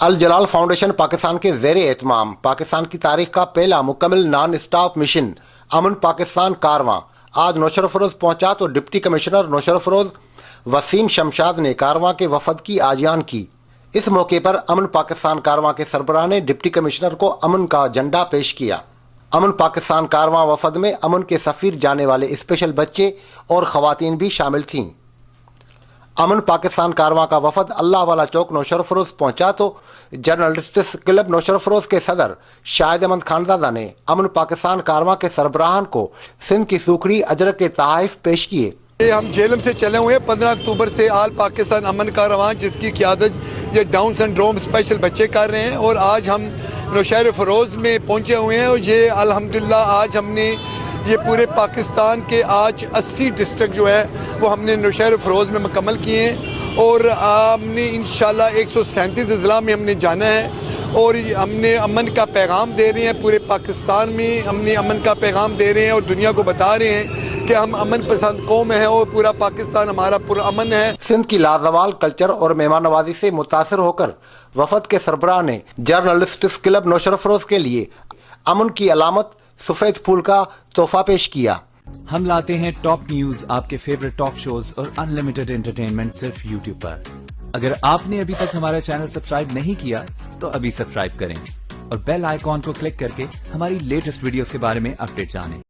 الجلال فاؤنڈیشن پاکستان کے زیر اہتمام پاکستان کی تاریخ کا پہلا مکمل نان اسٹاپ مشن امن پاکستان کارواں آج نوشہر افروز پہنچا تو ڈپٹی کمشنر نوشہر افروز وسیم شمشاد نے کارواں کے وفد کی آجیان کی۔ اس موقع پر امن پاکستان کارواں کے سربراہ نے ڈپٹی کمشنر کو امن کا جھنڈا پیش کیا۔ امن پاکستان کارواں وفد میں امن کے سفیر جانے والے اسپیشل بچے اور خواتین بھی شامل تھیں۔ امن پاکستان کارواں کا وفد اللہ والا چوک نوشہر افروز پہنچا تو جرنلسٹس کلب نوشہر افروز کے صدر شاہد احمد خانزادہ نے امن پاکستان کارواں کے سربراہان کو سندھ کی سوکھڑی اجرک کے تحائف پیش کیے۔ ہم جیلم سے چلے ہوئے ہیں 15 اکتوبر سے آل پاکستان امن کارواں، جس کی قیادت یہ ڈاؤن سنڈروم اسپیشل بچے کر رہے ہیں، اور آج ہم نوشہر افروز میں پہنچے ہوئے ہیں، اور یہ الحمدللہ آج ہم نے یہ پورے پاکستان کے آج 80 ڈسٹرکٹ جو ہے وہ ہم نے نوشہر افروز میں مکمل کیے ہیں، اور ہم نے انشاءاللہ 137 اضلاع میں ہم نے جانا ہے، اور ہم نے امن کا پیغام دے رہے ہیں۔ پورے پاکستان میں ہم نے امن کا پیغام دے رہے ہیں اور دنیا کو بتا رہے ہیں کہ ہم امن پسند قوم ہیں اور پورا پاکستان ہمارا پرامن ہے۔ سندھ کی لازوال کلچر اور مہمان نوازی سے متاثر ہو کر وفد کے سربراہ نے جرنلسٹس کلب نوشہر افروز کے لیے امن کی علامت سفید پھول کا تحفہ پیش کیا۔ ہم لاتے ہیں ٹاپ نیوز، آپ کے فیوریٹ ٹاک شوز اور انلمیٹڈ انٹرٹینمنٹ صرف یوٹیوب پر۔ اگر آپ نے ابھی تک ہمارا چینل سبسکرائب نہیں کیا تو ابھی سبسکرائب کریں اور بیل آئیکن کو کلک کر کے ہماری لیٹسٹ ویڈیوز کے بارے میں اپڈیٹ جانیں۔